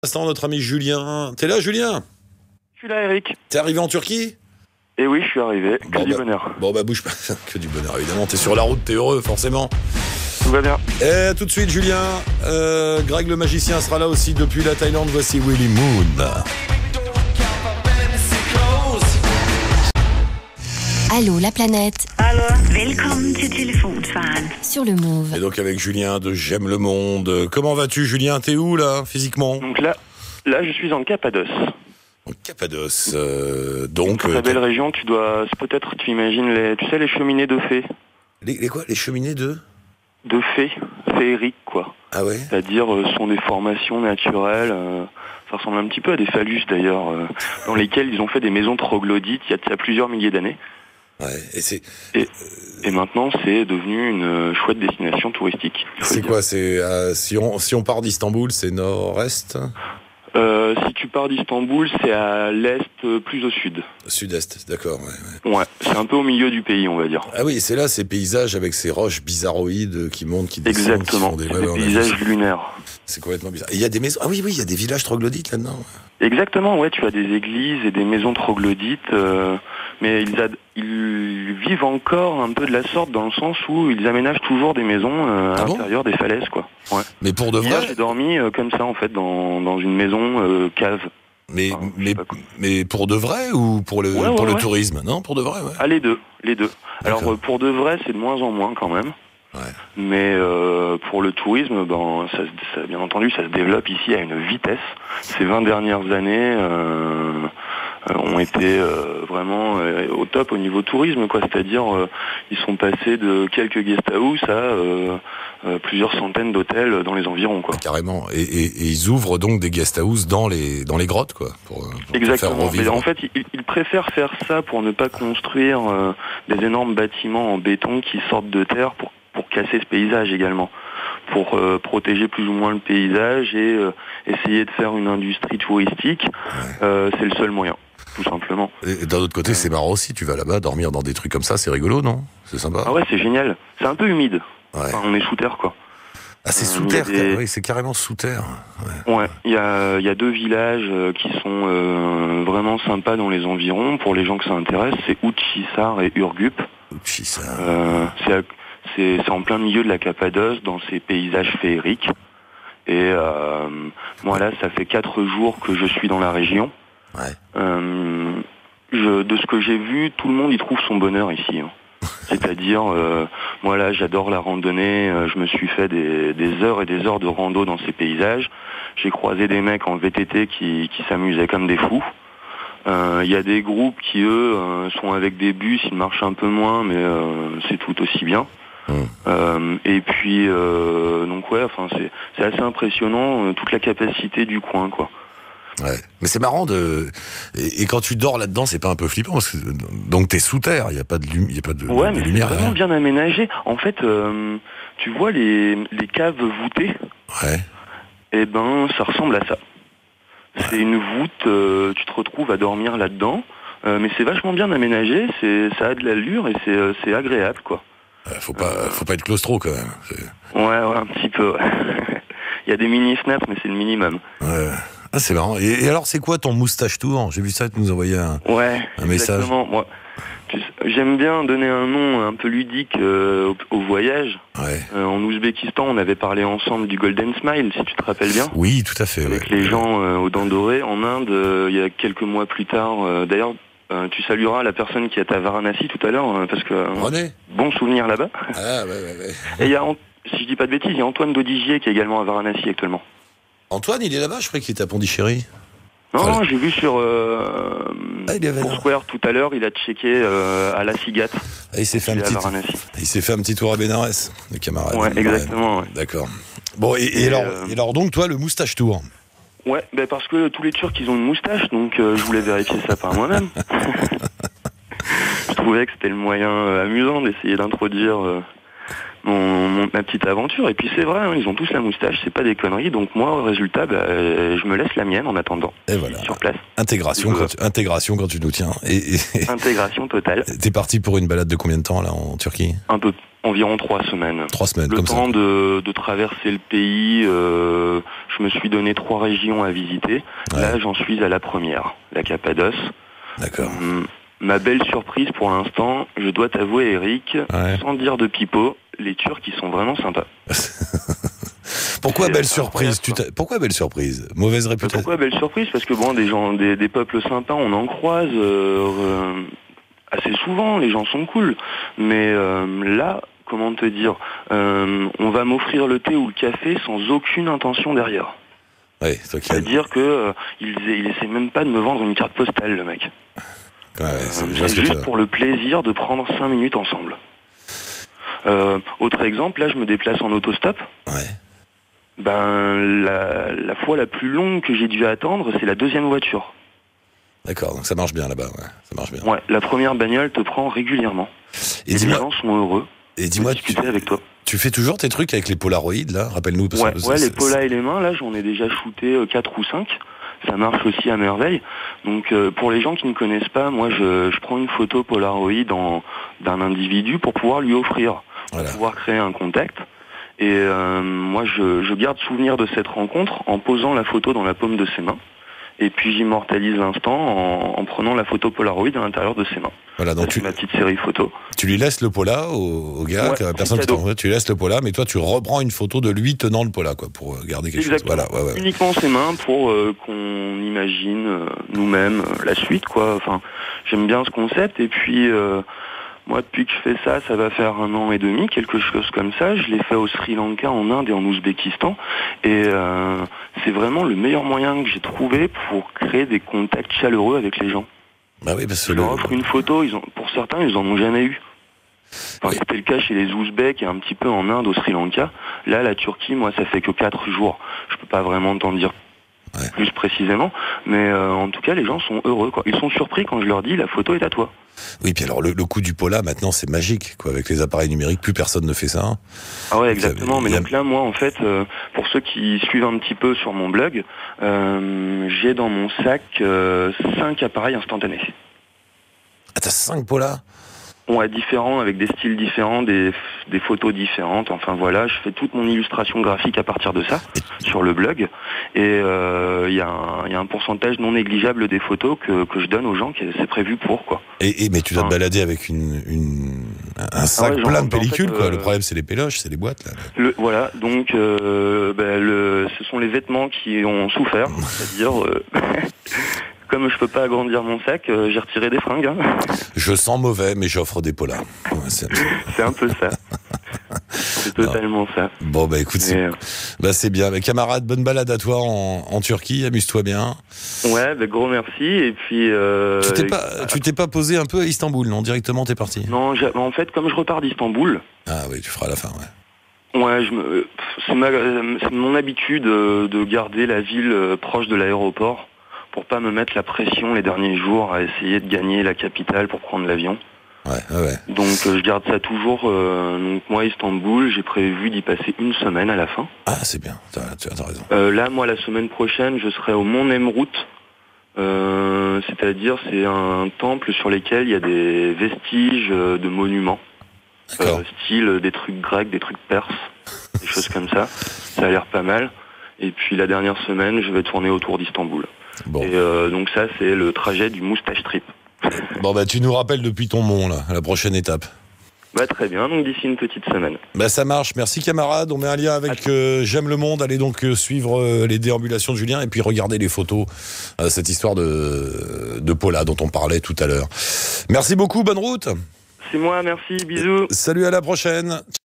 Instant, notre ami Julien. T'es là, Julien? Je suis là, Eric. T'es arrivé en Turquie? Et oui, je suis arrivé. Que du bonheur. Bon, bouge pas. Que du bonheur, évidemment. T'es sur la route, t'es heureux, forcément. Tout va bien. Et tout de suite, Julien. Greg le magicien sera là aussi depuis la Thaïlande. Voici Willy Moon. Allô la planète. Hallo, velkommen til telefonsvaren. Sur le Move. Et donc avec Julien de J'aime le monde. Comment vas-tu, Julien? T'es où là, physiquement? Donc là, je suis en Cappadoce. En Cappadoce. Donc. Très belle région. Tu imagines les cheminées de fées. Les quoi? Les cheminées de fées, féeriques quoi. Ah ouais. C'est-à-dire sont des formations naturelles. Ça ressemble un petit peu à des phallus d'ailleurs, dans lesquels ils ont fait des maisons troglodytes il y a plusieurs milliers d'années. Ouais, et maintenant c'est devenu une chouette destination touristique. C'est quoi? C'est si on part d'Istanbul, c'est nord-est? Si tu pars d'Istanbul, c'est à l'est, plus au sud. Sud-est, d'accord. Ouais. Ouais, c'est un peu au milieu du pays, on va dire. Ah oui, c'est là ces paysages avec ces roches bizarroïdes qui montent, qui descendent. Exactement, Qui font des paysages lunaires. C'est complètement bizarre. Et il y a des maisons. Ah oui, il y a des villages troglodytes là-dedans. Exactement, ouais, tu as des églises et des maisons troglodytes, mais ils vivent encore un peu de la sorte dans le sens où ils aménagent toujours des maisons à l'intérieur des falaises, quoi. Ouais. Mais pour de vrai. Hier, j'ai dormi comme ça en fait dans une maison cave. Mais pour de vrai ou pour le tourisme? Non, pour de vrai, ouais. Ah, les deux. Alors pour de vrai, c'est de moins en moins quand même. Ouais. Mais pour le tourisme, ça, bien entendu, ça se développe ici à une vitesse. Ces 20 dernières années ont été vraiment au top au niveau tourisme, quoi. C'est-à-dire, ils sont passés de quelques guest house à plusieurs centaines d'hôtels dans les environs, quoi. Carrément. Et ils ouvrent donc des guest house dans les grottes, quoi. Pour exactement. Faire mais en fait, ils préfèrent faire ça pour ne pas construire des énormes bâtiments en béton qui sortent de terre pour casser ce paysage également, pour protéger plus ou moins le paysage et essayer de faire une industrie touristique. C'est le seul moyen, tout simplement. Et d'un autre côté, c'est marrant aussi, tu vas là-bas, dormir dans des trucs comme ça, c'est rigolo, non? C'est sympa. Ah ouais, c'est génial. C'est un peu humide. Ouais. Enfin, on est sous terre, quoi. Ah, c'est sous terre, oui, c'est carrément sous terre. Ouais, il y a deux villages qui sont vraiment sympas dans les environs. Pour les gens que ça intéresse, c'est Uçhisar et Ürgüp. Uçhisar. C'est en plein milieu de la Cappadoce, dans ces paysages féeriques. Et moi là, ça fait 4 jours que je suis dans la région. Ouais. De ce que j'ai vu, tout le monde y trouve son bonheur ici. Hein. C'est-à-dire, moi là, j'adore la randonnée. Je me suis fait des heures et des heures de rando dans ces paysages. J'ai croisé des mecs en VTT qui s'amusaient comme des fous. Il y a des groupes qui, eux, sont avec des bus, ils marchent un peu moins, mais c'est tout aussi bien. Et puis donc ouais, enfin c'est assez impressionnant toute la capacité du coin, quoi. Ouais, mais c'est marrant et quand tu dors là-dedans, c'est pas un peu flippant parce que donc t'es sous terre, il y a pas de ouais, mais lumière. C'est vraiment bien aménagé. En fait, tu vois les caves voûtées. Ouais. Et ben ça ressemble à ça. Ouais. C'est une voûte, tu te retrouves à dormir là-dedans, mais c'est vachement bien aménagé, ça a de l'allure et c'est agréable, quoi. Faut pas être claustro quand même. Ouais, un petit peu. Ouais. Il y a des mini snaps, mais c'est le minimum. Ouais. Ah, c'est marrant. Et alors, c'est quoi ton moustache tour? J'ai vu ça, tu nous envoyais un message. Exactement. Moi, j'aime bien donner un nom un peu ludique au voyage. Ouais. En Ouzbékistan, on avait parlé ensemble du Golden Smile, si tu te rappelles bien. Oui, tout à fait. Avec les gens aux dents dorées. En Inde, il y a quelques mois plus tard, d'ailleurs, tu salueras la personne qui est à Varanasi tout à l'heure, parce que bon souvenir là-bas. Ah ouais. Et il y a, si je dis pas de bêtises, il y a Antoine Dodigier qui est également à Varanasi actuellement. Antoine, il est là-bas? Je croyais qu'il était à Pondichéry. Non, j'ai vu sur Foursquare tout à l'heure, il a checké à La Cigate. Ah, il s'est fait un petit tour à Bénarès, les camarades. Ouais, exactement. Ouais. D'accord. Bon, et alors donc toi, le moustache tour? Ouais, parce que tous les Turcs, ils ont une moustache, donc je voulais vérifier ça par moi-même. Je trouvais que c'était le moyen amusant d'essayer d'introduire ma petite aventure. Et puis c'est vrai, hein, ils ont tous la moustache, c'est pas des conneries. Donc moi, au résultat, je me laisse la mienne en attendant. Et voilà. Sur place. Intégration quand tu nous tiens. Intégration totale. T'es parti pour une balade de combien de temps là en Turquie ? Environ 3 semaines. 3 semaines, le comme ça. Le temps de traverser le pays, je me suis donné 3 régions à visiter. Ouais. Là, j'en suis à la première, la Cappadoce. D'accord. Ma belle surprise pour l'instant, je dois t'avouer, Eric, sans dire de pipeau, les Turcs, ils sont vraiment sympas. Pourquoi belle surprise ? Pourquoi belle surprise ? Mauvaise réputation ? Pourquoi belle surprise ? Parce que bon, des peuples sympas, on en croise assez souvent, les gens sont cool. Mais là, comment te dire, on va m'offrir le thé ou le café sans aucune intention derrière. Ouais, c'est-à-dire que il essaie même pas de me vendre une carte postale, le mec. Ouais, c'est juste pour le plaisir de prendre 5 minutes ensemble. Autre exemple, là je me déplace en autostop. Ouais. La fois la plus longue que j'ai dû attendre, c'est la 2e voiture. D'accord, donc ça marche bien là-bas, ouais. Ça marche bien. Ouais, la première bagnole te prend régulièrement. Et les gens sont heureux. Et dis-moi, discuter avec toi. Tu fais toujours tes trucs avec les polaroïdes là ? Rappelle-nous. Les polas et les mains, là j'en ai déjà shooté 4 ou 5. Ça marche aussi à merveille. Donc pour les gens qui ne connaissent pas, moi je prends une photo Polaroid d'un individu pour pouvoir lui offrir, pour pouvoir créer un contact. Et moi je garde souvenir de cette rencontre en posant la photo dans la paume de ses mains. Et puis j'immortalise l'instant en prenant la photo Polaroid à l'intérieur de ses mains. Voilà, donc ma petite série photo. Tu lui laisses le pola au gars, personne qui t'envoie, tu laisses le pola, mais toi tu reprends une photo de lui tenant le pola, quoi, pour garder quelque chose. Voilà, uniquement ses mains pour qu'on imagine nous-mêmes la suite, quoi. Enfin, j'aime bien ce concept. Et puis moi, depuis que je fais ça, ça va faire 1 an et demi, quelque chose comme ça. Je l'ai fait au Sri Lanka, en Inde et en Ouzbékistan. Et c'est vraiment le meilleur moyen que j'ai trouvé pour créer des contacts chaleureux avec les gens. Bah oui, parce que je leur offre une photo, pour certains, ils en ont jamais eu. Enfin, c'était le cas chez les Ouzbeks et un petit peu en Inde, au Sri Lanka. Là, la Turquie, moi, ça fait que 4 jours. Je peux pas vraiment t'en dire plus précisément. Mais en tout cas, les gens sont heureux, quoi. Ils sont surpris quand je leur dis, la photo est à toi. Oui, puis alors le coup du pola, maintenant, c'est magique, quoi. Avec les appareils numériques, plus personne ne fait ça. Hein. Ah ouais, exactement. Mais donc là, moi, en fait, pour ceux qui suivent un petit peu sur mon blog, j'ai dans mon sac 5 appareils instantanés. Ah, t'as 5 polas ? Ouais, différents, avec des styles différents, des photos différentes. Enfin voilà, je fais toute mon illustration graphique à partir de ça sur le blog. Et il y a un pourcentage non négligeable des photos que je donne aux gens, c'est prévu pour, quoi. Mais tu dois te balader avec un sac plein de pellicules, quoi. Le problème, c'est les péloches, c'est les boîtes, là. Voilà, donc ce sont les vêtements qui ont souffert, c'est-à-dire... Comme je peux pas agrandir mon sac, j'ai retiré des fringues. Hein. Je sens mauvais, mais j'offre des polas. C'est un peu ça. C'est totalement ça. Bon, écoute, c'est bien. Mais camarade, bonne balade à toi en Turquie, amuse-toi bien. Ouais, gros merci. Et puis... Tu t'es pas posé un peu à Istanbul, non ? Directement, t'es parti ? Non, en fait, comme je repars d'Istanbul... Ah oui, tu feras à la fin, ouais. Ouais, c'est mon habitude de garder la ville proche de l'aéroport, pour pas me mettre la pression les derniers jours à essayer de gagner la capitale pour prendre l'avion. Ouais. Donc je garde ça toujours. Donc moi, Istanbul, j'ai prévu d'y passer 1 semaine à la fin. Ah, c'est bien, t'as raison. Là, moi, la semaine prochaine, je serai au Mont Nemrut. C'est-à-dire, c'est un temple sur lequel il y a des vestiges de monuments. Style des trucs grecs, des trucs perses, des choses comme ça. Ça a l'air pas mal. Et puis la dernière semaine, je vais tourner autour d'Istanbul. Bon. Et donc ça, c'est le trajet du Moustache Trip. Bon, tu nous rappelles depuis ton mont, là, à la prochaine étape. Très bien, donc d'ici une petite semaine. Ça marche, merci camarade. On met un lien avec J'aime le monde. Allez donc suivre les déambulations de Julien et puis regarder les photos, cette histoire de pola dont on parlait tout à l'heure. Merci beaucoup, bonne route. C'est moi, merci, bisous. Salut, à la prochaine.